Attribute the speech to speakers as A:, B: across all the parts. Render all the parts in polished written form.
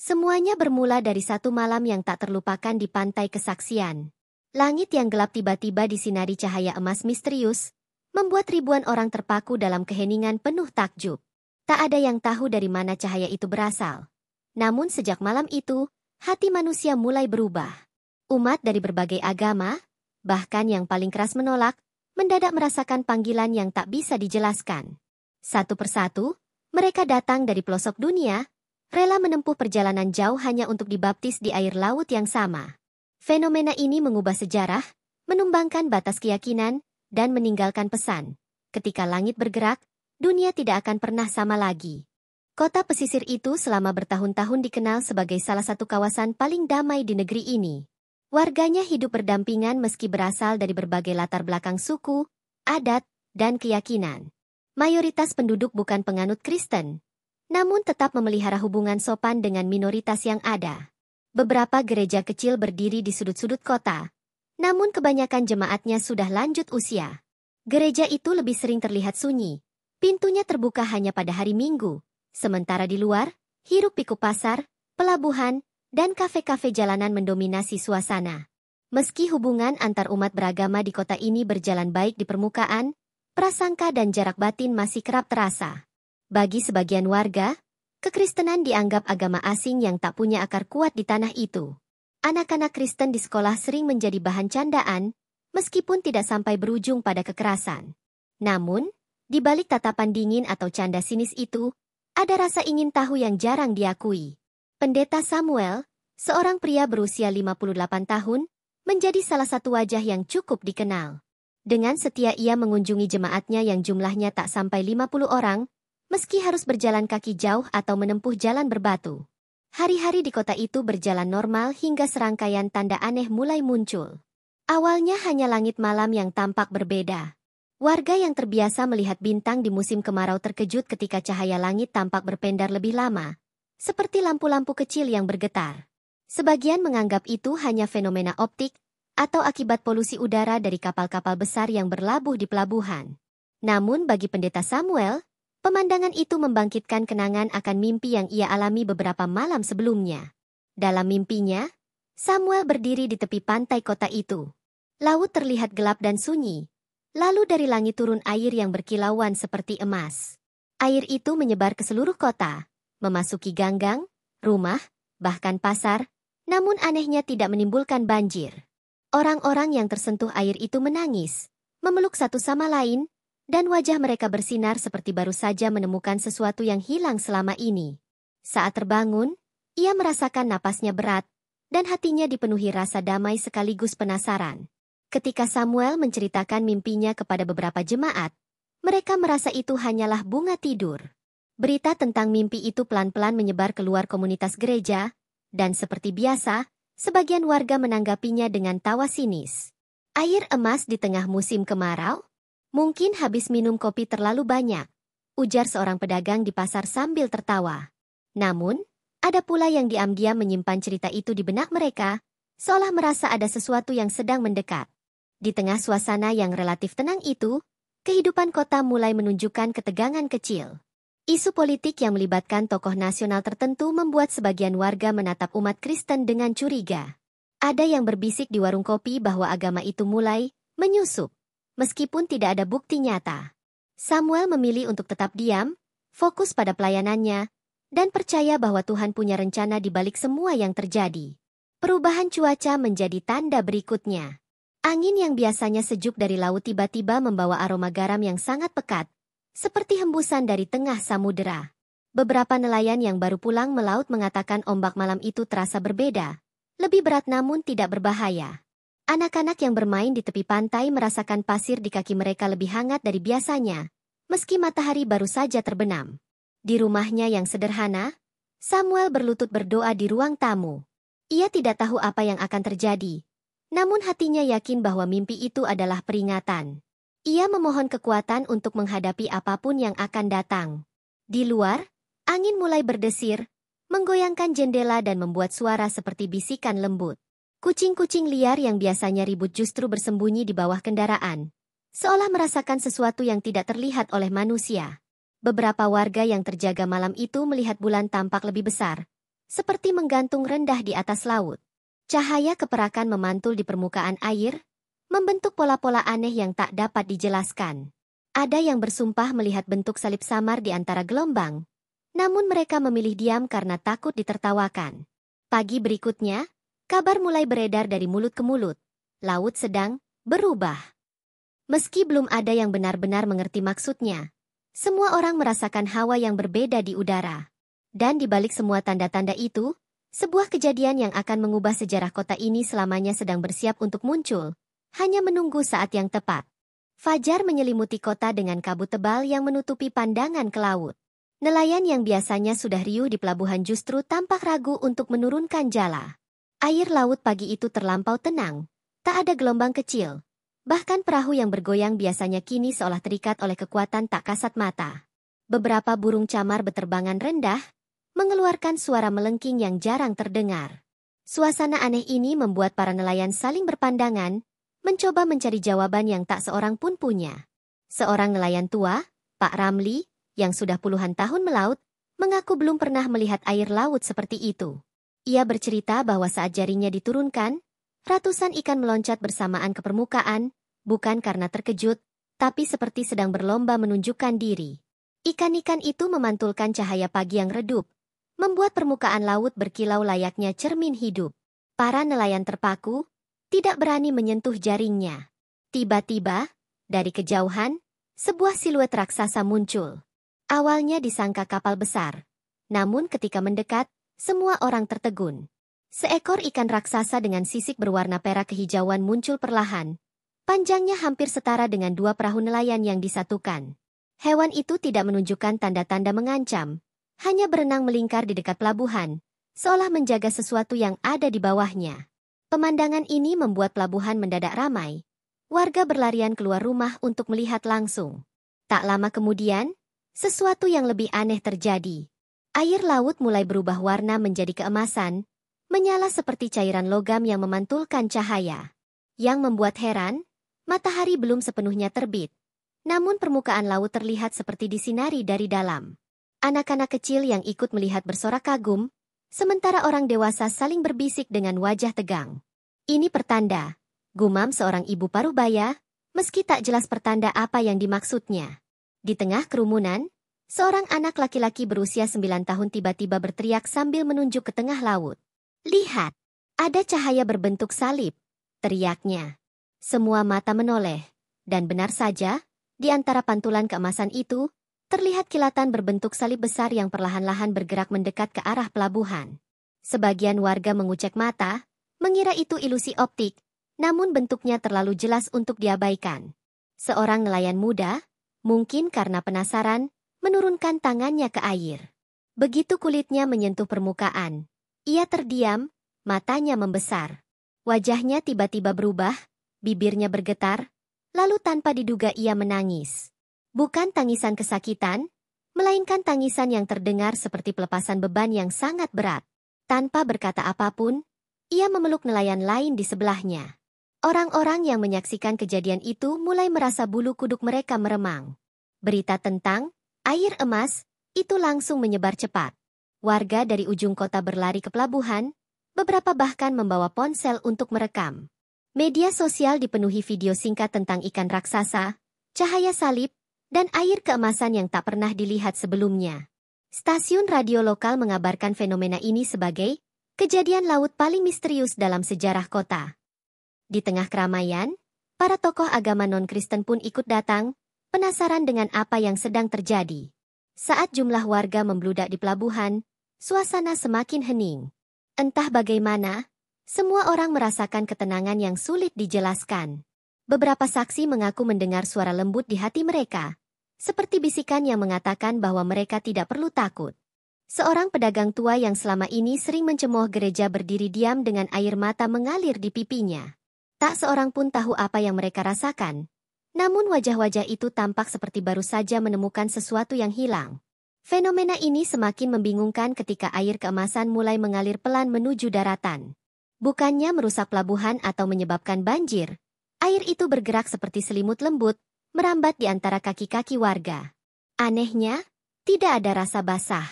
A: Semuanya bermula dari satu malam yang tak terlupakan di Pantai Kesaksian. Langit yang gelap tiba-tiba disinari cahaya emas misterius, membuat ribuan orang terpaku dalam keheningan penuh takjub. Tak ada yang tahu dari mana cahaya itu berasal. Namun sejak malam itu, hati manusia mulai berubah. Umat dari berbagai agama, bahkan yang paling keras menolak, mendadak merasakan panggilan yang tak bisa dijelaskan. Satu persatu, mereka datang dari pelosok dunia, rela menempuh perjalanan jauh hanya untuk dibaptis di air laut yang sama. Fenomena ini mengubah sejarah, menumbangkan batas keyakinan, dan meninggalkan pesan. Ketika langit bergerak, dunia tidak akan pernah sama lagi. Kota pesisir itu selama bertahun-tahun dikenal sebagai salah satu kawasan paling damai di negeri ini. Warganya hidup berdampingan meski berasal dari berbagai latar belakang suku, adat, dan keyakinan. Mayoritas penduduk bukan penganut Kristen, namun tetap memelihara hubungan sopan dengan minoritas yang ada. Beberapa gereja kecil berdiri di sudut-sudut kota, namun kebanyakan jemaatnya sudah lanjut usia. Gereja itu lebih sering terlihat sunyi. Pintunya terbuka hanya pada hari Minggu, sementara di luar, hiruk-pikuk pasar, pelabuhan, dan kafe-kafe jalanan mendominasi suasana. Meski hubungan antar umat beragama di kota ini berjalan baik di permukaan, prasangka dan jarak batin masih kerap terasa. Bagi sebagian warga, kekristenan dianggap agama asing yang tak punya akar kuat di tanah itu. Anak-anak Kristen di sekolah sering menjadi bahan candaan, meskipun tidak sampai berujung pada kekerasan. Namun, di balik tatapan dingin atau canda sinis itu, ada rasa ingin tahu yang jarang diakui. Pendeta Samuel, seorang pria berusia 58 tahun, menjadi salah satu wajah yang cukup dikenal. Dengan setia ia mengunjungi jemaatnya yang jumlahnya tak sampai 50 orang, meski harus berjalan kaki jauh atau menempuh jalan berbatu. Hari-hari di kota itu berjalan normal hingga serangkaian tanda aneh mulai muncul. Awalnya hanya langit malam yang tampak berbeda. Warga yang terbiasa melihat bintang di musim kemarau terkejut ketika cahaya langit tampak berpendar lebih lama, seperti lampu-lampu kecil yang bergetar. Sebagian menganggap itu hanya fenomena optik atau akibat polusi udara dari kapal-kapal besar yang berlabuh di pelabuhan. Namun bagi pendeta Samuel, pemandangan itu membangkitkan kenangan akan mimpi yang ia alami beberapa malam sebelumnya. Dalam mimpinya, Samuel berdiri di tepi pantai kota itu. Laut terlihat gelap dan sunyi. Lalu dari langit turun air yang berkilauan seperti emas. Air itu menyebar ke seluruh kota, memasuki ganggang, rumah, bahkan pasar, namun anehnya tidak menimbulkan banjir. Orang-orang yang tersentuh air itu menangis, memeluk satu sama lain, dan wajah mereka bersinar seperti baru saja menemukan sesuatu yang hilang selama ini. Saat terbangun, ia merasakan napasnya berat, dan hatinya dipenuhi rasa damai sekaligus penasaran. Ketika Samuel menceritakan mimpinya kepada beberapa jemaat, mereka merasa itu hanyalah bunga tidur. Berita tentang mimpi itu pelan-pelan menyebar keluar komunitas gereja, dan seperti biasa, sebagian warga menanggapinya dengan tawa sinis. Air emas di tengah musim kemarau? Mungkin habis minum kopi terlalu banyak, ujar seorang pedagang di pasar sambil tertawa. Namun, ada pula yang diam-diam menyimpan cerita itu di benak mereka, seolah merasa ada sesuatu yang sedang mendekat. Di tengah suasana yang relatif tenang itu, kehidupan kota mulai menunjukkan ketegangan kecil. Isu politik yang melibatkan tokoh nasional tertentu membuat sebagian warga menatap umat Kristen dengan curiga. Ada yang berbisik di warung kopi bahwa agama itu mulai menyusup, meskipun tidak ada bukti nyata. Samuel memilih untuk tetap diam, fokus pada pelayanannya, dan percaya bahwa Tuhan punya rencana di balik semua yang terjadi. Perubahan cuaca menjadi tanda berikutnya. Angin yang biasanya sejuk dari laut tiba-tiba membawa aroma garam yang sangat pekat, seperti hembusan dari tengah samudera. Beberapa nelayan yang baru pulang melaut mengatakan ombak malam itu terasa berbeda, lebih berat namun tidak berbahaya. Anak-anak yang bermain di tepi pantai merasakan pasir di kaki mereka lebih hangat dari biasanya, meski matahari baru saja terbenam. Di rumahnya yang sederhana, Samuel berlutut berdoa di ruang tamu. Ia tidak tahu apa yang akan terjadi, namun hatinya yakin bahwa mimpi itu adalah peringatan. Ia memohon kekuatan untuk menghadapi apapun yang akan datang. Di luar, angin mulai berdesir, menggoyangkan jendela dan membuat suara seperti bisikan lembut. Kucing-kucing liar yang biasanya ribut justru bersembunyi di bawah kendaraan, seolah merasakan sesuatu yang tidak terlihat oleh manusia. Beberapa warga yang terjaga malam itu melihat bulan tampak lebih besar, seperti menggantung rendah di atas laut. Cahaya keperakan memantul di permukaan air, membentuk pola-pola aneh yang tak dapat dijelaskan. Ada yang bersumpah melihat bentuk salib samar di antara gelombang, namun mereka memilih diam karena takut ditertawakan. Pagi berikutnya, kabar mulai beredar dari mulut ke mulut. Laut sedang berubah. Meski belum ada yang benar-benar mengerti maksudnya, semua orang merasakan hawa yang berbeda di udara. Dan di balik semua tanda-tanda itu, sebuah kejadian yang akan mengubah sejarah kota ini selamanya sedang bersiap untuk muncul, hanya menunggu saat yang tepat. Fajar menyelimuti kota dengan kabut tebal yang menutupi pandangan ke laut. Nelayan yang biasanya sudah riuh di pelabuhan justru tampak ragu untuk menurunkan jala. Air laut pagi itu terlampau tenang, tak ada gelombang kecil. Bahkan perahu yang bergoyang biasanya kini seolah terikat oleh kekuatan tak kasat mata. Beberapa burung camar beterbangan rendah, mengeluarkan suara melengking yang jarang terdengar. Suasana aneh ini membuat para nelayan saling berpandangan, mencoba mencari jawaban yang tak seorang pun punya. Seorang nelayan tua, Pak Ramli, yang sudah puluhan tahun melaut, mengaku belum pernah melihat air laut seperti itu. Ia bercerita bahwa saat jaringnya diturunkan, ratusan ikan meloncat bersamaan ke permukaan, bukan karena terkejut, tapi seperti sedang berlomba menunjukkan diri. Ikan-ikan itu memantulkan cahaya pagi yang redup, membuat permukaan laut berkilau layaknya cermin hidup. Para nelayan terpaku, tidak berani menyentuh jaringnya. Tiba-tiba, dari kejauhan, sebuah siluet raksasa muncul. Awalnya disangka kapal besar, namun ketika mendekat, semua orang tertegun. Seekor ikan raksasa dengan sisik berwarna perak kehijauan muncul perlahan. Panjangnya hampir setara dengan dua perahu nelayan yang disatukan. Hewan itu tidak menunjukkan tanda-tanda mengancam, hanya berenang melingkar di dekat pelabuhan, seolah menjaga sesuatu yang ada di bawahnya. Pemandangan ini membuat pelabuhan mendadak ramai. Warga berlarian keluar rumah untuk melihat langsung. Tak lama kemudian, sesuatu yang lebih aneh terjadi. Air laut mulai berubah warna menjadi keemasan, menyala seperti cairan logam yang memantulkan cahaya. Yang membuat heran, matahari belum sepenuhnya terbit. Namun permukaan laut terlihat seperti disinari dari dalam. Anak-anak kecil yang ikut melihat bersorak kagum, sementara orang dewasa saling berbisik dengan wajah tegang. Ini pertanda, gumam seorang ibu parubaya, meski tak jelas pertanda apa yang dimaksudnya. Di tengah kerumunan, seorang anak laki-laki berusia 9 tahun tiba-tiba berteriak sambil menunjuk ke tengah laut. "Lihat, ada cahaya berbentuk salib," teriaknya. Semua mata menoleh, dan benar saja, di antara pantulan keemasan itu, terlihat kilatan berbentuk salib besar yang perlahan-lahan bergerak mendekat ke arah pelabuhan. Sebagian warga mengucek mata, mengira itu ilusi optik, namun bentuknya terlalu jelas untuk diabaikan. Seorang nelayan muda, mungkin karena penasaran, menurunkan tangannya ke air. Begitu kulitnya menyentuh permukaan, ia terdiam, matanya membesar. Wajahnya tiba-tiba berubah, bibirnya bergetar, lalu tanpa diduga ia menangis. Bukan tangisan kesakitan, melainkan tangisan yang terdengar seperti pelepasan beban yang sangat berat. Tanpa berkata apapun, ia memeluk nelayan lain di sebelahnya. Orang-orang yang menyaksikan kejadian itu mulai merasa bulu kuduk mereka meremang. Berita tentang air emas itu langsung menyebar cepat. Warga dari ujung kota berlari ke pelabuhan, beberapa bahkan membawa ponsel untuk merekam. Media sosial dipenuhi video singkat tentang ikan raksasa, cahaya salib, dan air keemasan yang tak pernah dilihat sebelumnya. Stasiun radio lokal mengabarkan fenomena ini sebagai kejadian laut paling misterius dalam sejarah kota. Di tengah keramaian, para tokoh agama non-Kristen pun ikut datang, penasaran dengan apa yang sedang terjadi. Saat jumlah warga membludak di pelabuhan, suasana semakin hening. Entah bagaimana, semua orang merasakan ketenangan yang sulit dijelaskan. Beberapa saksi mengaku mendengar suara lembut di hati mereka, seperti bisikan yang mengatakan bahwa mereka tidak perlu takut. Seorang pedagang tua yang selama ini sering mencemooh gereja berdiri diam dengan air mata mengalir di pipinya. Tak seorang pun tahu apa yang mereka rasakan. Namun wajah-wajah itu tampak seperti baru saja menemukan sesuatu yang hilang. Fenomena ini semakin membingungkan ketika air keemasan mulai mengalir pelan menuju daratan. Bukannya merusak pelabuhan atau menyebabkan banjir, air itu bergerak seperti selimut lembut, merambat di antara kaki-kaki warga. Anehnya, tidak ada rasa basah.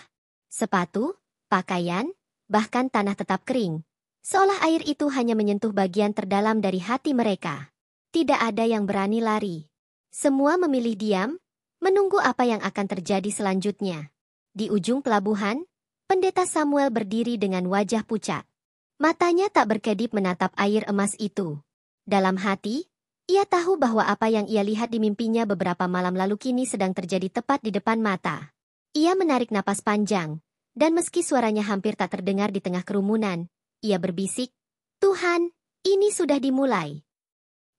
A: Sepatu, pakaian, bahkan tanah tetap kering. Seolah air itu hanya menyentuh bagian terdalam dari hati mereka. Tidak ada yang berani lari. Semua memilih diam, menunggu apa yang akan terjadi selanjutnya. Di ujung pelabuhan, Pendeta Samuel berdiri dengan wajah pucat. Matanya tak berkedip menatap air emas itu. Dalam hati, ia tahu bahwa apa yang ia lihat di mimpinya beberapa malam lalu kini sedang terjadi tepat di depan mata. Ia menarik napas panjang, dan meski suaranya hampir tak terdengar di tengah kerumunan, ia berbisik, "Tuhan, ini sudah dimulai."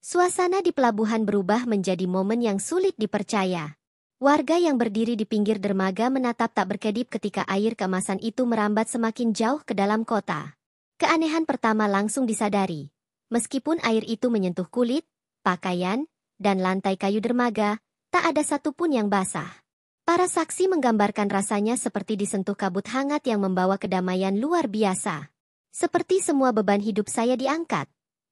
A: Suasana di pelabuhan berubah menjadi momen yang sulit dipercaya. Warga yang berdiri di pinggir dermaga menatap tak berkedip ketika air keemasan itu merambat semakin jauh ke dalam kota. Keanehan pertama langsung disadari. Meskipun air itu menyentuh kulit, pakaian, dan lantai kayu dermaga, tak ada satupun yang basah. Para saksi menggambarkan rasanya seperti disentuh kabut hangat yang membawa kedamaian luar biasa. "Seperti semua beban hidup saya diangkat,"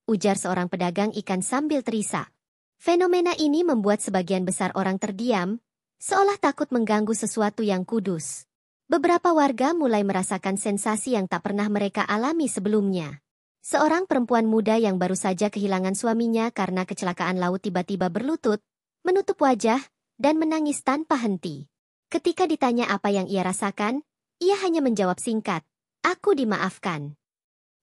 A: ujar seorang pedagang ikan sambil terisak. Fenomena ini membuat sebagian besar orang terdiam, seolah takut mengganggu sesuatu yang kudus. Beberapa warga mulai merasakan sensasi yang tak pernah mereka alami sebelumnya. Seorang perempuan muda yang baru saja kehilangan suaminya karena kecelakaan laut tiba-tiba berlutut, menutup wajah, dan menangis tanpa henti. Ketika ditanya apa yang ia rasakan, ia hanya menjawab singkat, "Aku dimaafkan."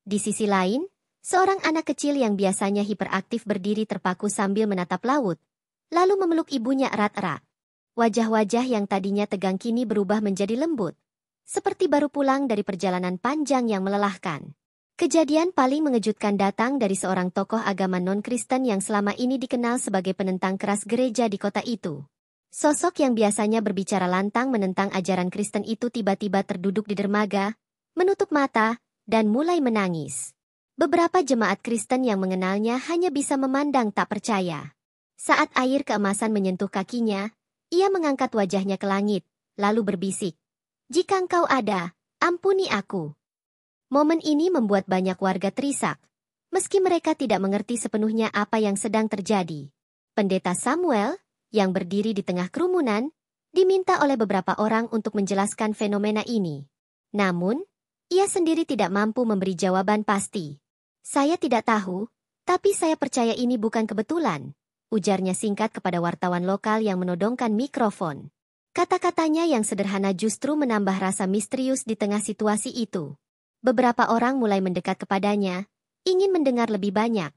A: Di sisi lain, seorang anak kecil yang biasanya hiperaktif berdiri terpaku sambil menatap laut, lalu memeluk ibunya erat-erat. Wajah-wajah yang tadinya tegang kini berubah menjadi lembut, seperti baru pulang dari perjalanan panjang yang melelahkan. Kejadian paling mengejutkan datang dari seorang tokoh agama non-Kristen yang selama ini dikenal sebagai penentang keras gereja di kota itu. Sosok yang biasanya berbicara lantang menentang ajaran Kristen itu tiba-tiba terduduk di dermaga, menutup mata, dan mulai menangis. Beberapa jemaat Kristen yang mengenalnya hanya bisa memandang tak percaya. Saat air keemasan menyentuh kakinya, ia mengangkat wajahnya ke langit, lalu berbisik, "Jika engkau ada, ampuni aku." Momen ini membuat banyak warga terisak, meski mereka tidak mengerti sepenuhnya apa yang sedang terjadi. Pendeta Samuel, yang berdiri di tengah kerumunan, diminta oleh beberapa orang untuk menjelaskan fenomena ini. Namun, ia sendiri tidak mampu memberi jawaban pasti. "Saya tidak tahu, tapi saya percaya ini bukan kebetulan," ujarnya singkat kepada wartawan lokal yang menodongkan mikrofon. Kata-katanya yang sederhana justru menambah rasa misterius di tengah situasi itu. Beberapa orang mulai mendekat kepadanya, ingin mendengar lebih banyak.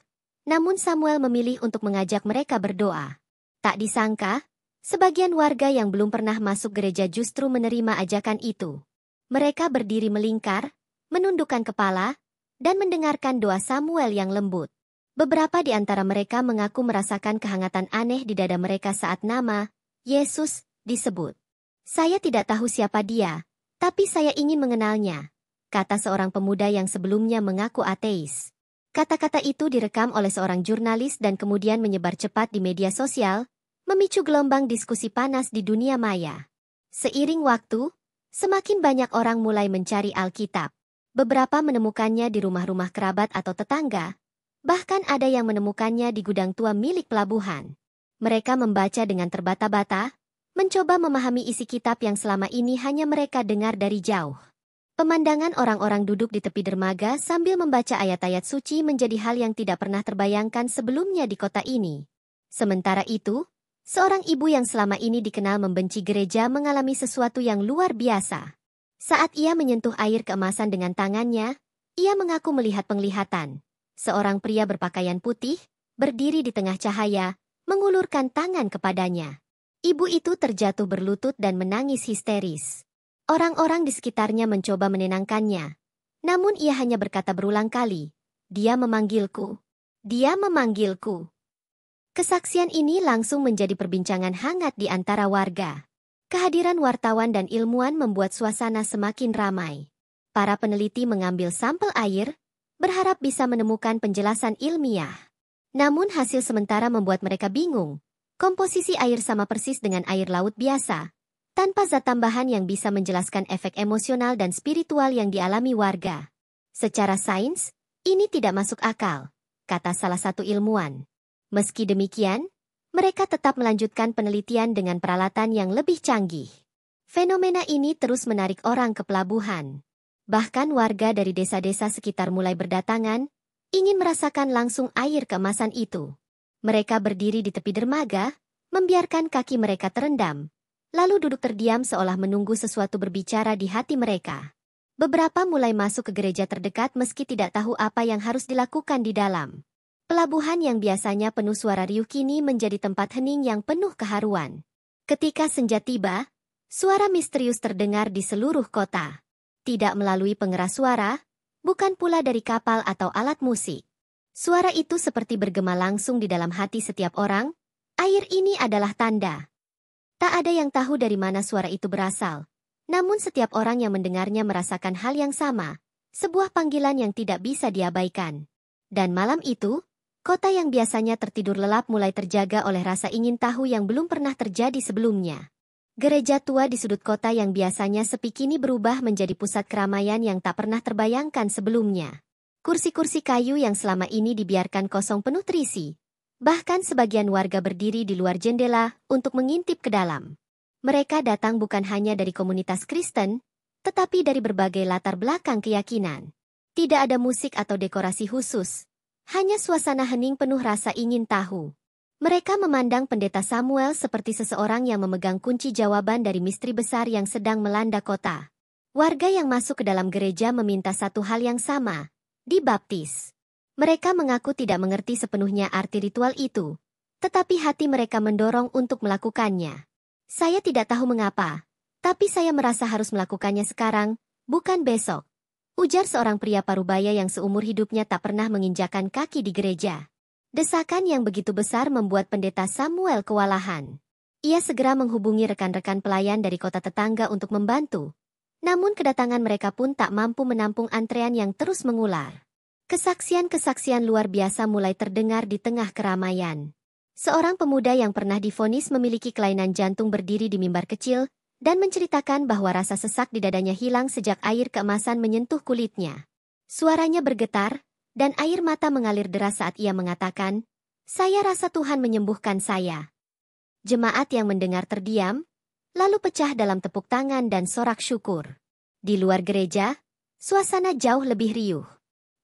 A: Namun Samuel memilih untuk mengajak mereka berdoa. Tak disangka, sebagian warga yang belum pernah masuk gereja justru menerima ajakan itu. Mereka berdiri melingkar, menundukkan kepala, dan mendengarkan doa Samuel yang lembut. Beberapa di antara mereka mengaku merasakan kehangatan aneh di dada mereka saat nama Yesus disebut. "Saya tidak tahu siapa dia, tapi saya ingin mengenalnya," kata seorang pemuda yang sebelumnya mengaku ateis. Kata-kata itu direkam oleh seorang jurnalis dan kemudian menyebar cepat di media sosial, memicu gelombang diskusi panas di dunia maya. Seiring waktu, semakin banyak orang mulai mencari Alkitab. Beberapa menemukannya di rumah-rumah kerabat atau tetangga, bahkan ada yang menemukannya di gudang tua milik pelabuhan. Mereka membaca dengan terbata-bata, mencoba memahami isi kitab yang selama ini hanya mereka dengar dari jauh. Pemandangan orang-orang duduk di tepi dermaga sambil membaca ayat-ayat suci menjadi hal yang tidak pernah terbayangkan sebelumnya di kota ini. Sementara itu, seorang ibu yang selama ini dikenal membenci gereja mengalami sesuatu yang luar biasa. Saat ia menyentuh air keemasan dengan tangannya, ia mengaku melihat penglihatan. Seorang pria berpakaian putih, berdiri di tengah cahaya, mengulurkan tangan kepadanya. Ibu itu terjatuh berlutut dan menangis histeris. Orang-orang di sekitarnya mencoba menenangkannya. Namun ia hanya berkata berulang kali, "Dia memanggilku. Dia memanggilku." Kesaksian ini langsung menjadi perbincangan hangat di antara warga. Kehadiran wartawan dan ilmuwan membuat suasana semakin ramai. Para peneliti mengambil sampel air, berharap bisa menemukan penjelasan ilmiah. Namun hasil sementara membuat mereka bingung. Komposisi air sama persis dengan air laut biasa, tanpa zat tambahan yang bisa menjelaskan efek emosional dan spiritual yang dialami warga. "Secara sains, ini tidak masuk akal," kata salah satu ilmuwan. Meski demikian, mereka tetap melanjutkan penelitian dengan peralatan yang lebih canggih. Fenomena ini terus menarik orang ke pelabuhan. Bahkan warga dari desa-desa sekitar mulai berdatangan, ingin merasakan langsung air keemasan itu. Mereka berdiri di tepi dermaga, membiarkan kaki mereka terendam, lalu duduk terdiam seolah menunggu sesuatu berbicara di hati mereka. Beberapa mulai masuk ke gereja terdekat meski tidak tahu apa yang harus dilakukan di dalam. Pelabuhan yang biasanya penuh suara riuh kini menjadi tempat hening yang penuh keharuan. Ketika senja tiba, suara misterius terdengar di seluruh kota. Tidak melalui pengeras suara, bukan pula dari kapal atau alat musik. Suara itu seperti bergema langsung di dalam hati setiap orang. Air ini adalah tanda. Tak ada yang tahu dari mana suara itu berasal. Namun setiap orang yang mendengarnya merasakan hal yang sama, sebuah panggilan yang tidak bisa diabaikan. Dan malam itu, kota yang biasanya tertidur lelap mulai terjaga oleh rasa ingin tahu yang belum pernah terjadi sebelumnya. Gereja tua di sudut kota yang biasanya sepi kini berubah menjadi pusat keramaian yang tak pernah terbayangkan sebelumnya. Kursi-kursi kayu yang selama ini dibiarkan kosong penuh terisi. Bahkan sebagian warga berdiri di luar jendela untuk mengintip ke dalam. Mereka datang bukan hanya dari komunitas Kristen, tetapi dari berbagai latar belakang keyakinan. Tidak ada musik atau dekorasi khusus. Hanya suasana hening penuh rasa ingin tahu. Mereka memandang Pendeta Samuel seperti seseorang yang memegang kunci jawaban dari misteri besar yang sedang melanda kota. Warga yang masuk ke dalam gereja meminta satu hal yang sama, dibaptis. Mereka mengaku tidak mengerti sepenuhnya arti ritual itu, tetapi hati mereka mendorong untuk melakukannya. Saya tidak tahu mengapa, tapi saya merasa harus melakukannya sekarang, bukan besok. Ujar seorang pria parubaya yang seumur hidupnya tak pernah menginjakan kaki di gereja. Desakan yang begitu besar membuat Pendeta Samuel kewalahan. Ia segera menghubungi rekan-rekan pelayan dari kota tetangga untuk membantu. Namun kedatangan mereka pun tak mampu menampung antrean yang terus mengular. Kesaksian-kesaksian luar biasa mulai terdengar di tengah keramaian. Seorang pemuda yang pernah divonis memiliki kelainan jantung berdiri di mimbar kecil dan menceritakan bahwa rasa sesak di dadanya hilang sejak air keemasan menyentuh kulitnya. Suaranya bergetar, dan air mata mengalir deras saat ia mengatakan, "Saya rasa Tuhan menyembuhkan saya." Jemaat yang mendengar terdiam, lalu pecah dalam tepuk tangan dan sorak syukur. Di luar gereja, suasana jauh lebih riuh.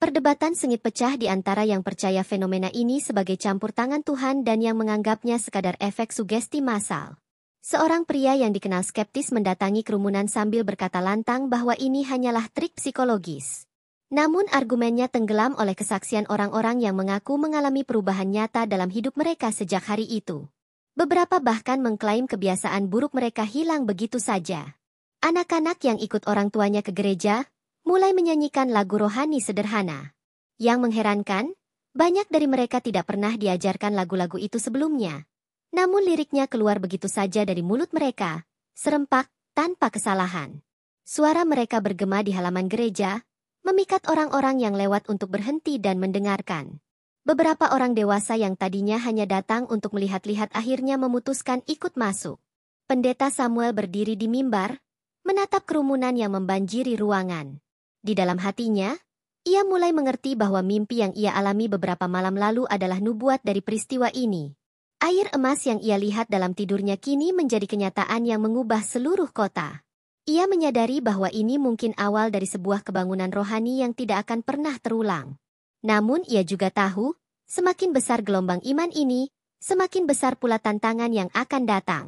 A: Perdebatan sengit pecah di antara yang percaya fenomena ini sebagai campur tangan Tuhan dan yang menganggapnya sekadar efek sugesti massal. Seorang pria yang dikenal skeptis mendatangi kerumunan sambil berkata lantang bahwa ini hanyalah trik psikologis. Namun argumennya tenggelam oleh kesaksian orang-orang yang mengaku mengalami perubahan nyata dalam hidup mereka sejak hari itu. Beberapa bahkan mengklaim kebiasaan buruk mereka hilang begitu saja. Anak-anak yang ikut orang tuanya ke gereja, mulai menyanyikan lagu rohani sederhana. Yang mengherankan, banyak dari mereka tidak pernah diajarkan lagu-lagu itu sebelumnya. Namun liriknya keluar begitu saja dari mulut mereka, serempak, tanpa kesalahan. Suara mereka bergema di halaman gereja, memikat orang-orang yang lewat untuk berhenti dan mendengarkan. Beberapa orang dewasa yang tadinya hanya datang untuk melihat-lihat akhirnya memutuskan ikut masuk. Pendeta Samuel berdiri di mimbar, menatap kerumunan yang membanjiri ruangan. Di dalam hatinya, ia mulai mengerti bahwa mimpi yang ia alami beberapa malam lalu adalah nubuat dari peristiwa ini. Air emas yang ia lihat dalam tidurnya kini menjadi kenyataan yang mengubah seluruh kota. Ia menyadari bahwa ini mungkin awal dari sebuah kebangunan rohani yang tidak akan pernah terulang. Namun ia juga tahu, semakin besar gelombang iman ini, semakin besar pula tantangan yang akan datang.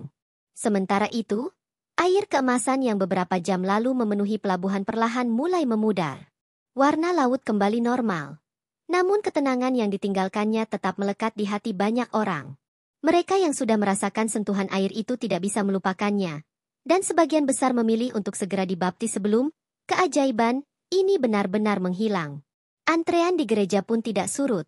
A: Sementara itu, air keemasan yang beberapa jam lalu memenuhi pelabuhan perlahan mulai memudar. Warna laut kembali normal. Namun ketenangan yang ditinggalkannya tetap melekat di hati banyak orang. Mereka yang sudah merasakan sentuhan air itu tidak bisa melupakannya. Dan sebagian besar memilih untuk segera dibaptis sebelum keajaiban ini benar-benar menghilang. Antrean di gereja pun tidak surut.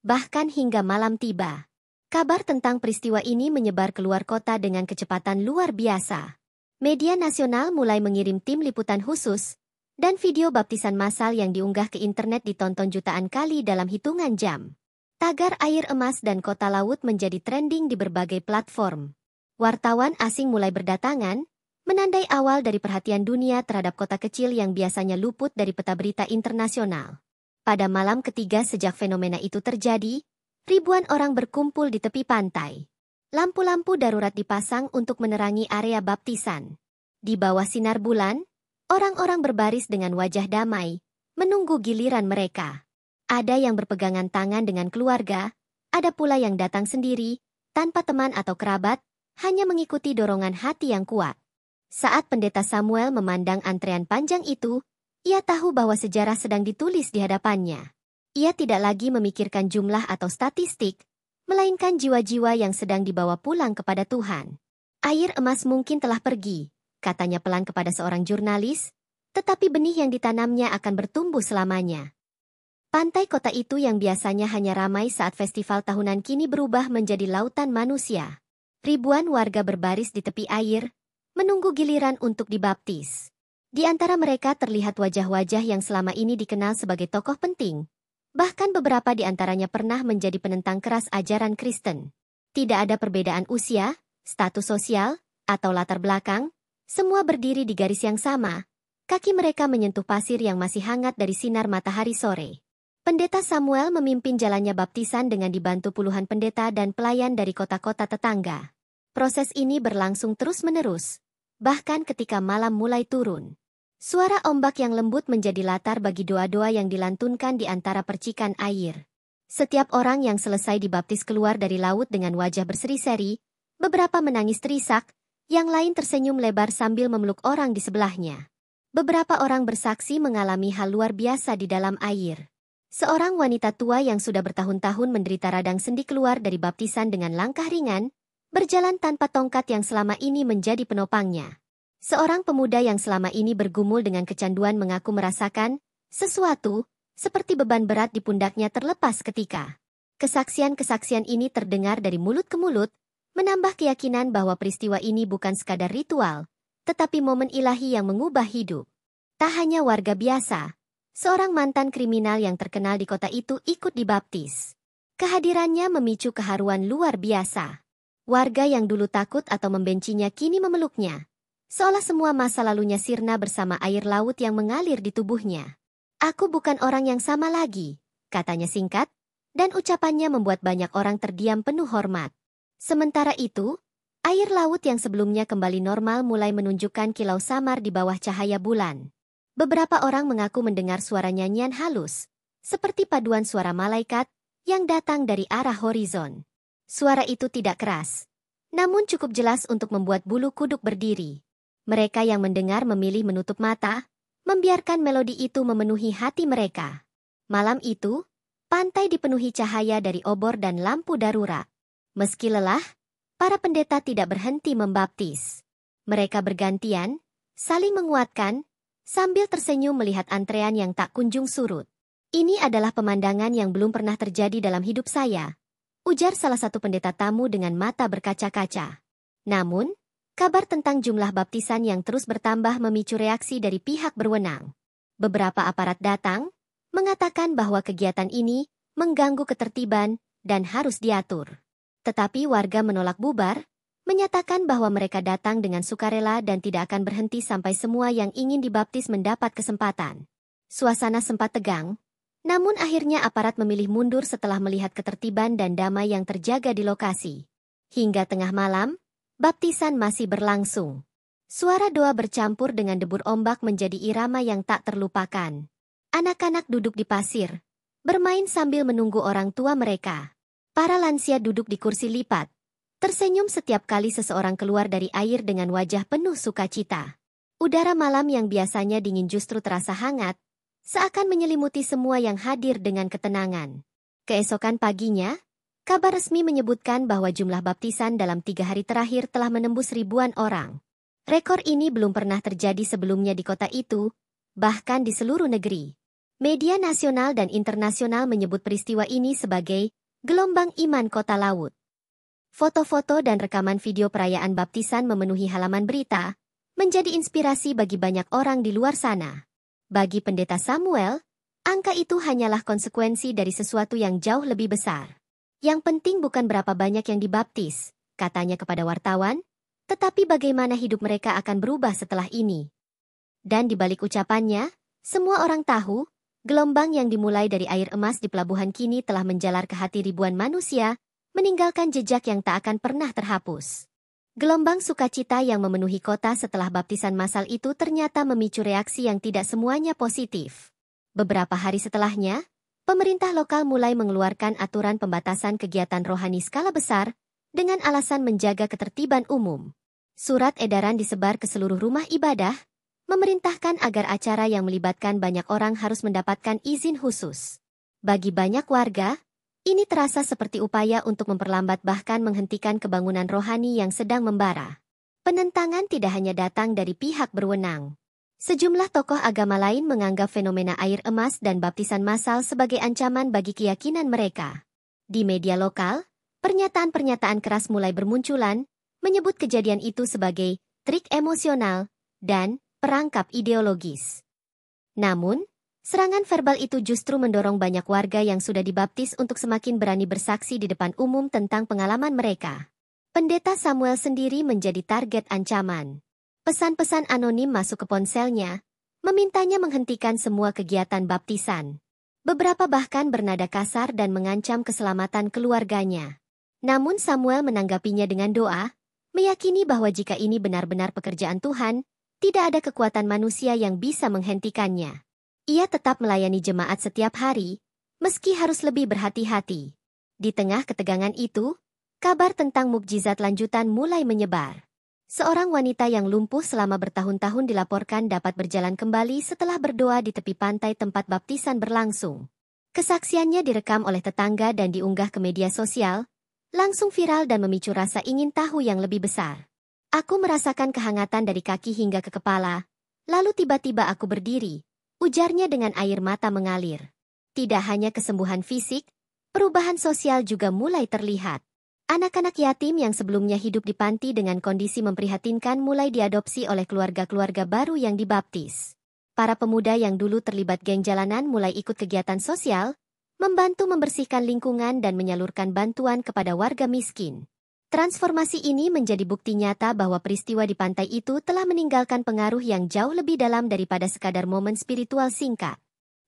A: Bahkan hingga malam tiba. Kabar tentang peristiwa ini menyebar keluar kota dengan kecepatan luar biasa. Media nasional mulai mengirim tim liputan khusus, dan video baptisan massal yang diunggah ke internet ditonton jutaan kali dalam hitungan jam. Tagar air emas dan kota laut menjadi trending di berbagai platform. Wartawan asing mulai berdatangan, menandai awal dari perhatian dunia terhadap kota kecil yang biasanya luput dari peta berita internasional. Pada malam ketiga sejak fenomena itu terjadi, ribuan orang berkumpul di tepi pantai. Lampu-lampu darurat dipasang untuk menerangi area baptisan. Di bawah sinar bulan, Orang-orang berbaris dengan wajah damai, menunggu giliran mereka. Ada yang berpegangan tangan dengan keluarga, ada pula yang datang sendiri, tanpa teman atau kerabat, hanya mengikuti dorongan hati yang kuat. Saat Pendeta Samuel memandang antrean panjang itu, ia tahu bahwa sejarah sedang ditulis di hadapannya. Ia tidak lagi memikirkan jumlah atau statistik, melainkan jiwa-jiwa yang sedang dibawa pulang kepada Tuhan. Air emas mungkin telah pergi, katanya pelan kepada seorang jurnalis, tetapi benih yang ditanamnya akan bertumbuh selamanya. Pantai kota itu yang biasanya hanya ramai saat festival tahunan kini berubah menjadi lautan manusia. Ribuan warga berbaris di tepi air, menunggu giliran untuk dibaptis. Di antara mereka terlihat wajah-wajah yang selama ini dikenal sebagai tokoh penting. Bahkan beberapa di antaranya pernah menjadi penentang keras ajaran Kristen. Tidak ada perbedaan usia, status sosial, atau latar belakang, semua berdiri di garis yang sama. Kaki mereka menyentuh pasir yang masih hangat dari sinar matahari sore. Pendeta Samuel memimpin jalannya baptisan dengan dibantu puluhan pendeta dan pelayan dari kota-kota tetangga. Proses ini berlangsung terus-menerus, bahkan ketika malam mulai turun. Suara ombak yang lembut menjadi latar bagi doa-doa yang dilantunkan di antara percikan air. Setiap orang yang selesai dibaptis keluar dari laut dengan wajah berseri-seri, beberapa menangis terisak, yang lain tersenyum lebar sambil memeluk orang di sebelahnya. Beberapa orang bersaksi mengalami hal luar biasa di dalam air. Seorang wanita tua yang sudah bertahun-tahun menderita radang sendi keluar dari baptisan dengan langkah ringan, berjalan tanpa tongkat yang selama ini menjadi penopangnya. Seorang pemuda yang selama ini bergumul dengan kecanduan mengaku merasakan sesuatu, seperti beban berat di pundaknya terlepas ketika. Kesaksian-kesaksian ini terdengar dari mulut ke mulut, menambah keyakinan bahwa peristiwa ini bukan sekadar ritual, tetapi momen ilahi yang mengubah hidup. Tak hanya warga biasa, seorang mantan kriminal yang terkenal di kota itu ikut dibaptis. Kehadirannya memicu keharuan luar biasa. Warga yang dulu takut atau membencinya kini memeluknya. Seolah semua masa lalunya sirna bersama air laut yang mengalir di tubuhnya. Aku bukan orang yang sama lagi, katanya singkat, dan ucapannya membuat banyak orang terdiam penuh hormat. Sementara itu, air laut yang sebelumnya kembali normal mulai menunjukkan kilau samar di bawah cahaya bulan. Beberapa orang mengaku mendengar suara nyanyian halus, seperti paduan suara malaikat, yang datang dari arah horizon. Suara itu tidak keras, namun cukup jelas untuk membuat bulu kuduk berdiri. Mereka yang mendengar memilih menutup mata, membiarkan melodi itu memenuhi hati mereka. Malam itu, pantai dipenuhi cahaya dari obor dan lampu darurat. Meski lelah, para pendeta tidak berhenti membaptis. Mereka bergantian, saling menguatkan, sambil tersenyum melihat antrean yang tak kunjung surut. Ini adalah pemandangan yang belum pernah terjadi dalam hidup saya, ujar salah satu pendeta tamu dengan mata berkaca-kaca. Namun, kabar tentang jumlah baptisan yang terus bertambah memicu reaksi dari pihak berwenang. Beberapa aparat datang, mengatakan bahwa kegiatan ini mengganggu ketertiban dan harus diatur. Tetapi warga menolak bubar, menyatakan bahwa mereka datang dengan sukarela dan tidak akan berhenti sampai semua yang ingin dibaptis mendapat kesempatan. Suasana sempat tegang, namun akhirnya aparat memilih mundur setelah melihat ketertiban dan damai yang terjaga di lokasi. Hingga tengah malam, baptisan masih berlangsung. Suara doa bercampur dengan debur ombak menjadi irama yang tak terlupakan. Anak-anak duduk di pasir, bermain sambil menunggu orang tua mereka. Para lansia duduk di kursi lipat, tersenyum setiap kali seseorang keluar dari air dengan wajah penuh sukacita. Udara malam yang biasanya dingin justru terasa hangat, seakan menyelimuti semua yang hadir dengan ketenangan. Keesokan paginya, kabar resmi menyebutkan bahwa jumlah baptisan dalam 3 hari terakhir telah menembus ribuan orang. Rekor ini belum pernah terjadi sebelumnya di kota itu, bahkan di seluruh negeri. Media nasional dan internasional menyebut peristiwa ini sebagai gelombang iman kota laut. Foto-foto dan rekaman video perayaan baptisan memenuhi halaman berita, menjadi inspirasi bagi banyak orang di luar sana. Bagi Pendeta Samuel, angka itu hanyalah konsekuensi dari sesuatu yang jauh lebih besar. Yang penting bukan berapa banyak yang dibaptis, katanya kepada wartawan, tetapi bagaimana hidup mereka akan berubah setelah ini. Dan di balik ucapannya, semua orang tahu, gelombang yang dimulai dari air emas di pelabuhan kini telah menjalar ke hati ribuan manusia, meninggalkan jejak yang tak akan pernah terhapus. Gelombang sukacita yang memenuhi kota setelah baptisan massal itu ternyata memicu reaksi yang tidak semuanya positif. Beberapa hari setelahnya, pemerintah lokal mulai mengeluarkan aturan pembatasan kegiatan rohani skala besar dengan alasan menjaga ketertiban umum. Surat edaran disebar ke seluruh rumah ibadah, memerintahkan agar acara yang melibatkan banyak orang harus mendapatkan izin khusus. Bagi banyak warga, ini terasa seperti upaya untuk memperlambat bahkan menghentikan kebangunan rohani yang sedang membara. Penentangan tidak hanya datang dari pihak berwenang. Sejumlah tokoh agama lain menganggap fenomena air emas dan baptisan massal sebagai ancaman bagi keyakinan mereka. Di media lokal, pernyataan-pernyataan keras mulai bermunculan, menyebut kejadian itu sebagai trik emosional dan perangkap ideologis. Namun, serangan verbal itu justru mendorong banyak warga yang sudah dibaptis untuk semakin berani bersaksi di depan umum tentang pengalaman mereka. Pendeta Samuel sendiri menjadi target ancaman. Pesan-pesan anonim masuk ke ponselnya, memintanya menghentikan semua kegiatan baptisan. Beberapa bahkan bernada kasar dan mengancam keselamatan keluarganya. Namun Samuel menanggapinya dengan doa, meyakini bahwa jika ini benar-benar pekerjaan Tuhan, tidak ada kekuatan manusia yang bisa menghentikannya. Ia tetap melayani jemaat setiap hari, meski harus lebih berhati-hati. Di tengah ketegangan itu, kabar tentang mukjizat lanjutan mulai menyebar. Seorang wanita yang lumpuh selama bertahun-tahun dilaporkan dapat berjalan kembali setelah berdoa di tepi pantai tempat baptisan berlangsung. Kesaksiannya direkam oleh tetangga dan diunggah ke media sosial, langsung viral dan memicu rasa ingin tahu yang lebih besar. Aku merasakan kehangatan dari kaki hingga ke kepala, lalu tiba-tiba aku berdiri, ujarnya dengan air mata mengalir. Tidak hanya kesembuhan fisik, perubahan sosial juga mulai terlihat. Anak-anak yatim yang sebelumnya hidup di panti dengan kondisi memprihatinkan mulai diadopsi oleh keluarga-keluarga baru yang dibaptis. Para pemuda yang dulu terlibat geng jalanan mulai ikut kegiatan sosial, membantu membersihkan lingkungan dan menyalurkan bantuan kepada warga miskin. Transformasi ini menjadi bukti nyata bahwa peristiwa di pantai itu telah meninggalkan pengaruh yang jauh lebih dalam daripada sekadar momen spiritual singkat.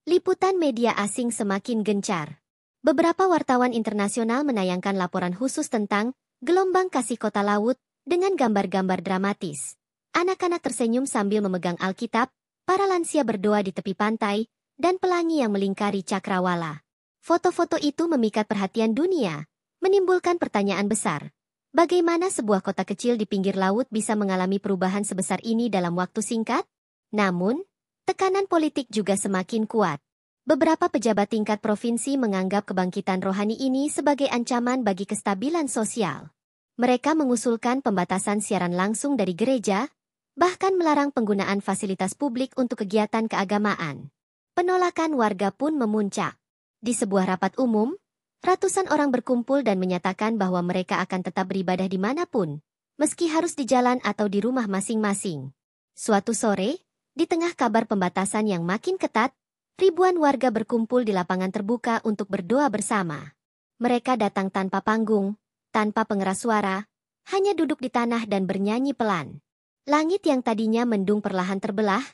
A: Liputan media asing semakin gencar. Beberapa wartawan internasional menayangkan laporan khusus tentang gelombang kasih kota laut dengan gambar-gambar dramatis. Anak-anak tersenyum sambil memegang Alkitab, para lansia berdoa di tepi pantai, dan pelangi yang melingkari cakrawala. Foto-foto itu memikat perhatian dunia, menimbulkan pertanyaan besar. Bagaimana sebuah kota kecil di pinggir laut bisa mengalami perubahan sebesar ini dalam waktu singkat? Namun, tekanan politik juga semakin kuat. Beberapa pejabat tingkat provinsi menganggap kebangkitan rohani ini sebagai ancaman bagi kestabilan sosial. Mereka mengusulkan pembatasan siaran langsung dari gereja, bahkan melarang penggunaan fasilitas publik untuk kegiatan keagamaan. Penolakan warga pun memuncak. Di sebuah rapat umum, ratusan orang berkumpul dan menyatakan bahwa mereka akan tetap beribadah dimanapun, meski harus di jalan atau di rumah masing-masing. Suatu sore, di tengah kabar pembatasan yang makin ketat, ribuan warga berkumpul di lapangan terbuka untuk berdoa bersama. Mereka datang tanpa panggung, tanpa pengeras suara, hanya duduk di tanah dan bernyanyi pelan. Langit yang tadinya mendung perlahan terbelah,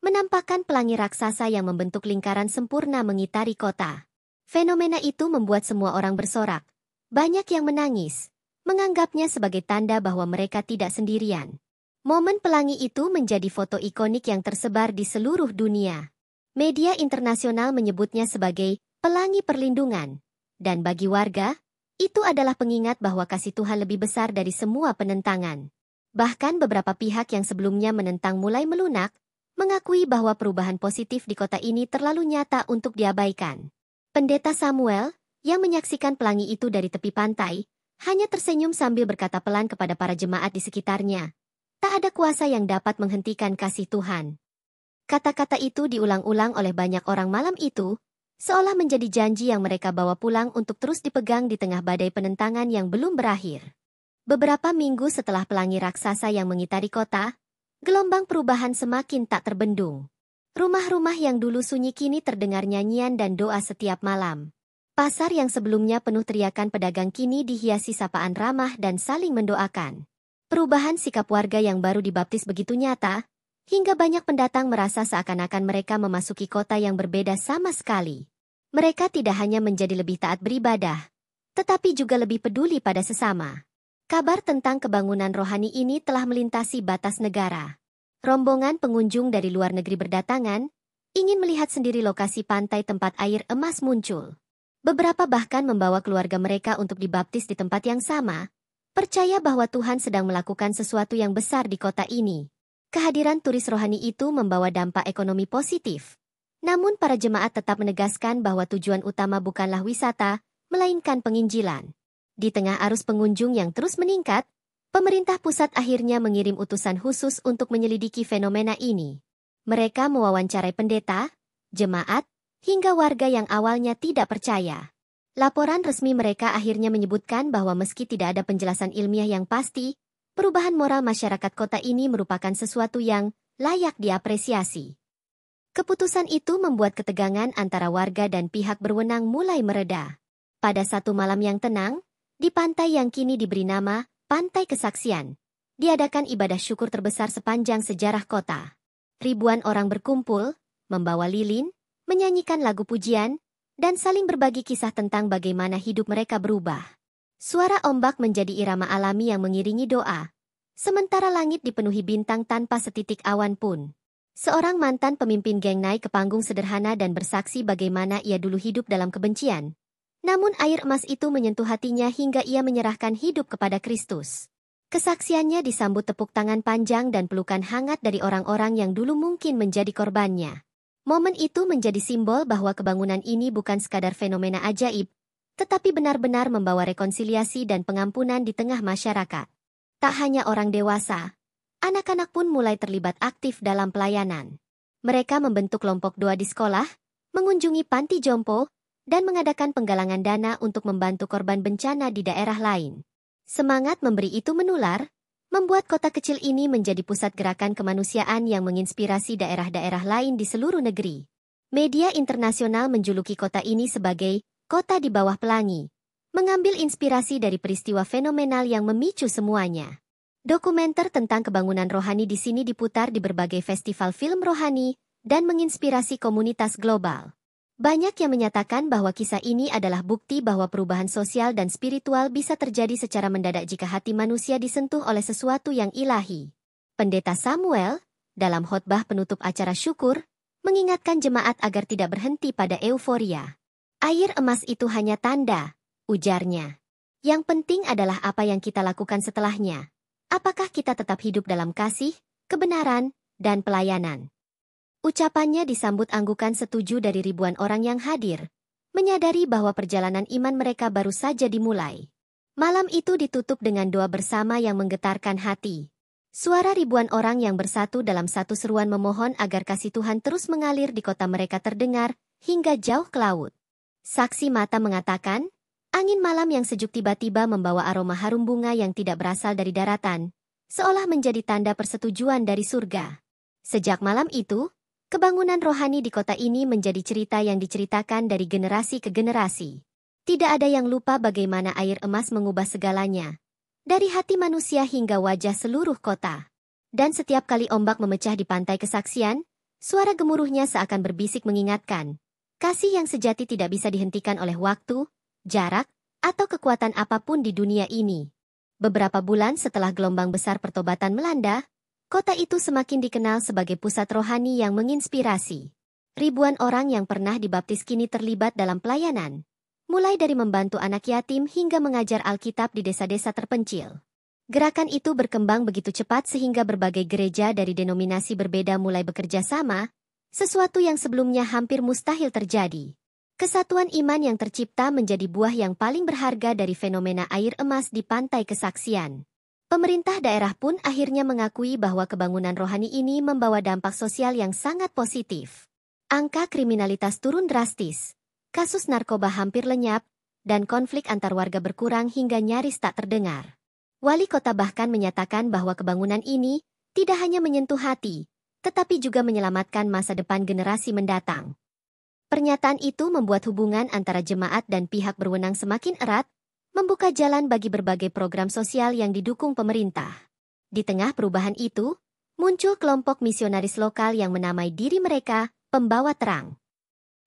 A: menampakkan pelangi raksasa yang membentuk lingkaran sempurna mengitari kota. Fenomena itu membuat semua orang bersorak. Banyak yang menangis, menganggapnya sebagai tanda bahwa mereka tidak sendirian. Momen pelangi itu menjadi foto ikonik yang tersebar di seluruh dunia. Media internasional menyebutnya sebagai pelangi perlindungan. Dan bagi warga, itu adalah pengingat bahwa kasih Tuhan lebih besar dari semua penentangan. Bahkan beberapa pihak yang sebelumnya menentang mulai melunak, mengakui bahwa perubahan positif di kota ini terlalu nyata untuk diabaikan. Pendeta Samuel, yang menyaksikan pelangi itu dari tepi pantai, hanya tersenyum sambil berkata pelan kepada para jemaat di sekitarnya. Tak ada kuasa yang dapat menghentikan kasih Tuhan. Kata-kata itu diulang-ulang oleh banyak orang malam itu, seolah menjadi janji yang mereka bawa pulang untuk terus dipegang di tengah badai penentangan yang belum berakhir. Beberapa minggu setelah pelangi raksasa yang mengitari kota, gelombang perubahan semakin tak terbendung. Rumah-rumah yang dulu sunyi kini terdengar nyanyian dan doa setiap malam. Pasar yang sebelumnya penuh teriakan pedagang kini dihiasi sapaan ramah dan saling mendoakan. Perubahan sikap warga yang baru dibaptis begitu nyata, hingga banyak pendatang merasa seakan-akan mereka memasuki kota yang berbeda sama sekali. Mereka tidak hanya menjadi lebih taat beribadah, tetapi juga lebih peduli pada sesama. Kabar tentang kebangunan rohani ini telah melintasi batas negara. Rombongan pengunjung dari luar negeri berdatangan, ingin melihat sendiri lokasi pantai tempat air emas muncul. Beberapa bahkan membawa keluarga mereka untuk dibaptis di tempat yang sama, percaya bahwa Tuhan sedang melakukan sesuatu yang besar di kota ini. Kehadiran turis rohani itu membawa dampak ekonomi positif. Namun para jemaat tetap menegaskan bahwa tujuan utama bukanlah wisata, melainkan penginjilan. Di tengah arus pengunjung yang terus meningkat, pemerintah pusat akhirnya mengirim utusan khusus untuk menyelidiki fenomena ini. Mereka mewawancarai pendeta, jemaat, hingga warga yang awalnya tidak percaya. Laporan resmi mereka akhirnya menyebutkan bahwa meski tidak ada penjelasan ilmiah yang pasti, perubahan moral masyarakat kota ini merupakan sesuatu yang layak diapresiasi. Keputusan itu membuat ketegangan antara warga dan pihak berwenang mulai mereda. Pada satu malam yang tenang, di pantai yang kini diberi nama Pantai Kesaksian, diadakan ibadah syukur terbesar sepanjang sejarah kota. Ribuan orang berkumpul, membawa lilin, menyanyikan lagu pujian, dan saling berbagi kisah tentang bagaimana hidup mereka berubah. Suara ombak menjadi irama alami yang mengiringi doa, sementara langit dipenuhi bintang tanpa setitik awan pun. Seorang mantan pemimpin geng naik ke panggung sederhana dan bersaksi bagaimana ia dulu hidup dalam kebencian. Namun air emas itu menyentuh hatinya hingga ia menyerahkan hidup kepada Kristus. Kesaksiannya disambut tepuk tangan panjang dan pelukan hangat dari orang-orang yang dulu mungkin menjadi korbannya. Momen itu menjadi simbol bahwa kebangunan ini bukan sekadar fenomena ajaib, tetapi benar-benar membawa rekonsiliasi dan pengampunan di tengah masyarakat. Tak hanya orang dewasa, anak-anak pun mulai terlibat aktif dalam pelayanan. Mereka membentuk kelompok doa di sekolah, mengunjungi panti jompo, dan mengadakan penggalangan dana untuk membantu korban bencana di daerah lain. Semangat memberi itu menular, membuat kota kecil ini menjadi pusat gerakan kemanusiaan yang menginspirasi daerah-daerah lain di seluruh negeri. Media internasional menjuluki kota ini sebagai kota di bawah pelangi, mengambil inspirasi dari peristiwa fenomenal yang memicu semuanya. Dokumenter tentang kebangunan rohani di sini diputar di berbagai festival film rohani dan menginspirasi komunitas global. Banyak yang menyatakan bahwa kisah ini adalah bukti bahwa perubahan sosial dan spiritual bisa terjadi secara mendadak jika hati manusia disentuh oleh sesuatu yang ilahi. Pendeta Samuel, dalam khotbah penutup acara syukur, mengingatkan jemaat agar tidak berhenti pada euforia. Air emas itu hanya tanda, ujarnya. Yang penting adalah apa yang kita lakukan setelahnya. Apakah kita tetap hidup dalam kasih, kebenaran, dan pelayanan? Ucapannya disambut anggukan setuju dari ribuan orang yang hadir, menyadari bahwa perjalanan iman mereka baru saja dimulai. Malam itu ditutup dengan doa bersama yang menggetarkan hati. Suara ribuan orang yang bersatu dalam satu seruan memohon agar kasih Tuhan terus mengalir di kota mereka terdengar hingga jauh ke laut. Saksi mata mengatakan, angin malam yang sejuk tiba-tiba membawa aroma harum bunga yang tidak berasal dari daratan, seolah menjadi tanda persetujuan dari surga. Sejak malam itu, kebangunan rohani di kota ini menjadi cerita yang diceritakan dari generasi ke generasi. Tidak ada yang lupa bagaimana air emas mengubah segalanya, dari hati manusia hingga wajah seluruh kota. Dan setiap kali ombak memecah di pantai kesaksian, suara gemuruhnya seakan berbisik mengingatkan, kasih yang sejati tidak bisa dihentikan oleh waktu, jarak, atau kekuatan apapun di dunia ini. Beberapa bulan setelah gelombang besar pertobatan melanda, kota itu semakin dikenal sebagai pusat rohani yang menginspirasi. Ribuan orang yang pernah dibaptis kini terlibat dalam pelayanan, mulai dari membantu anak yatim hingga mengajar Alkitab di desa-desa terpencil. Gerakan itu berkembang begitu cepat sehingga berbagai gereja dari denominasi berbeda mulai bekerja sama, sesuatu yang sebelumnya hampir mustahil terjadi. Kesatuan iman yang tercipta menjadi buah yang paling berharga dari fenomena air emas di Pantai Kesaksian. Pemerintah daerah pun akhirnya mengakui bahwa kebangunan rohani ini membawa dampak sosial yang sangat positif. Angka kriminalitas turun drastis, kasus narkoba hampir lenyap, dan konflik antar warga berkurang hingga nyaris tak terdengar. Wali kota bahkan menyatakan bahwa kebangunan ini tidak hanya menyentuh hati, tetapi juga menyelamatkan masa depan generasi mendatang. Pernyataan itu membuat hubungan antara jemaat dan pihak berwenang semakin erat, membuka jalan bagi berbagai program sosial yang didukung pemerintah. Di tengah perubahan itu, muncul kelompok misionaris lokal yang menamai diri mereka Pembawa Terang.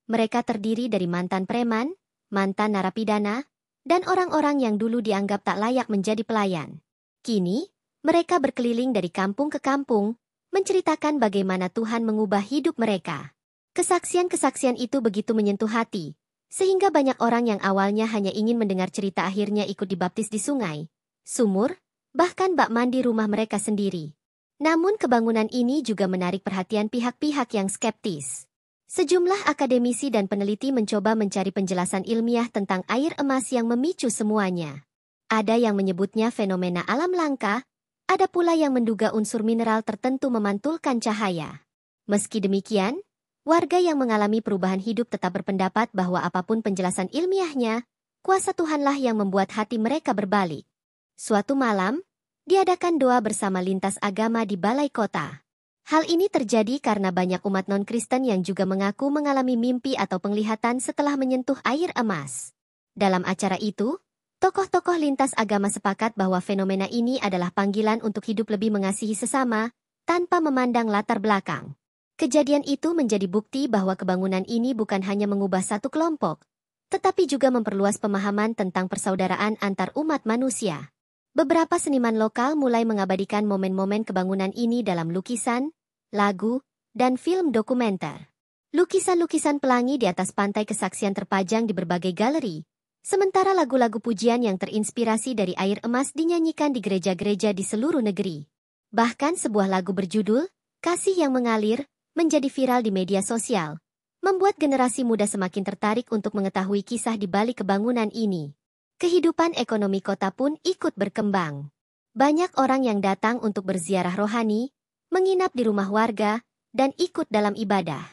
A: Mereka terdiri dari mantan preman, mantan narapidana, dan orang-orang yang dulu dianggap tak layak menjadi pelayan. Kini, mereka berkeliling dari kampung ke kampung, menceritakan bagaimana Tuhan mengubah hidup mereka. Kesaksian-kesaksian itu begitu menyentuh hati, sehingga banyak orang yang awalnya hanya ingin mendengar cerita akhirnya ikut dibaptis di sungai, sumur, bahkan bak mandi rumah mereka sendiri. Namun kebangunan ini juga menarik perhatian pihak-pihak yang skeptis. Sejumlah akademisi dan peneliti mencoba mencari penjelasan ilmiah tentang air emas yang memicu semuanya. Ada yang menyebutnya fenomena alam langka, ada pula yang menduga unsur mineral tertentu memantulkan cahaya. Meski demikian, warga yang mengalami perubahan hidup tetap berpendapat bahwa apapun penjelasan ilmiahnya, kuasa Tuhanlah yang membuat hati mereka berbalik. Suatu malam, diadakan doa bersama lintas agama di balai kota. Hal ini terjadi karena banyak umat non-Kristen yang juga mengaku mengalami mimpi atau penglihatan setelah menyentuh air emas. Dalam acara itu, tokoh-tokoh lintas agama sepakat bahwa fenomena ini adalah panggilan untuk hidup lebih mengasihi sesama, tanpa memandang latar belakang. Kejadian itu menjadi bukti bahwa kebangunan ini bukan hanya mengubah satu kelompok, tetapi juga memperluas pemahaman tentang persaudaraan antar umat manusia. Beberapa seniman lokal mulai mengabadikan momen-momen kebangunan ini dalam lukisan, lagu, dan film dokumenter. Lukisan-lukisan pelangi di atas pantai kesaksian terpajang di berbagai galeri, sementara lagu-lagu pujian yang terinspirasi dari air emas dinyanyikan di gereja-gereja di seluruh negeri. Bahkan sebuah lagu berjudul "Kasih yang Mengalir" menjadi viral di media sosial, membuat generasi muda semakin tertarik untuk mengetahui kisah di balik kebangunan ini. Kehidupan ekonomi kota pun ikut berkembang. Banyak orang yang datang untuk berziarah rohani, menginap di rumah warga, dan ikut dalam ibadah.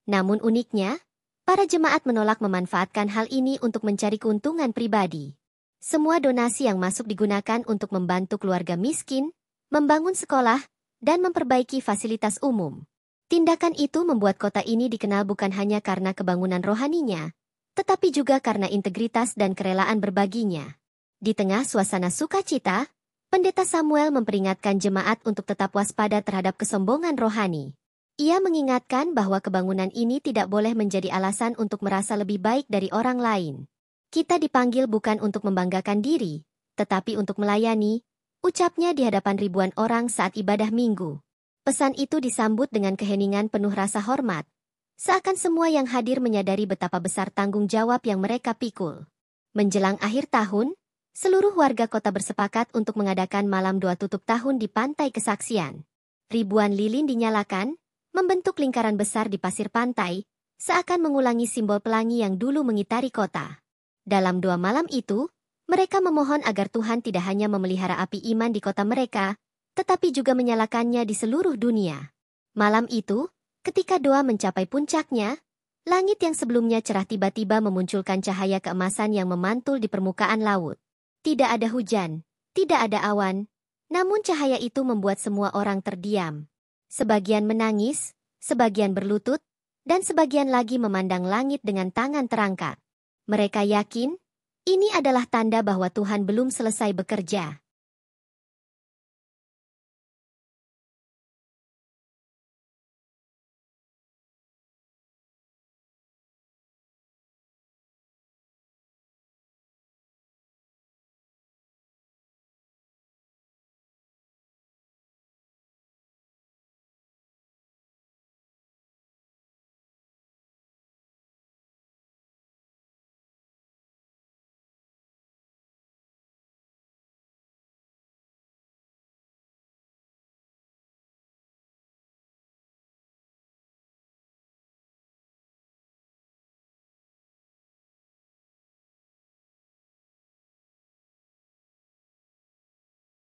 A: Namun uniknya, para jemaat menolak memanfaatkan hal ini untuk mencari keuntungan pribadi. Semua donasi yang masuk digunakan untuk membantu keluarga miskin, membangun sekolah, dan memperbaiki fasilitas umum. Tindakan itu membuat kota ini dikenal bukan hanya karena kebangunan rohaninya, tetapi juga karena integritas dan kerelaan berbaginya. Di tengah suasana sukacita, Pendeta Samuel memperingatkan jemaat untuk tetap waspada terhadap kesombongan rohani. Ia mengingatkan bahwa kebangunan ini tidak boleh menjadi alasan untuk merasa lebih baik dari orang lain. Kita dipanggil bukan untuk membanggakan diri, tetapi untuk melayani, ucapnya di hadapan ribuan orang saat ibadah minggu. Pesan itu disambut dengan keheningan penuh rasa hormat. Seakan semua yang hadir menyadari betapa besar tanggung jawab yang mereka pikul. Menjelang akhir tahun, seluruh warga kota bersepakat untuk mengadakan malam doa tutup tahun di pantai kesaksian. Ribuan lilin dinyalakan, membentuk lingkaran besar di pasir pantai, seakan mengulangi simbol pelangi yang dulu mengitari kota. Dalam doa malam itu, mereka memohon agar Tuhan tidak hanya memelihara api iman di kota mereka, tetapi juga menyalakannya di seluruh dunia. Malam itu, ketika doa mencapai puncaknya, langit yang sebelumnya cerah tiba-tiba memunculkan cahaya keemasan yang memantul di permukaan laut. Tidak ada hujan, tidak ada awan, namun cahaya itu membuat semua orang terdiam. Sebagian menangis, sebagian berlutut, dan sebagian lagi memandang langit dengan tangan terangkat. Mereka yakin, ini adalah tanda bahwa Tuhan belum selesai bekerja.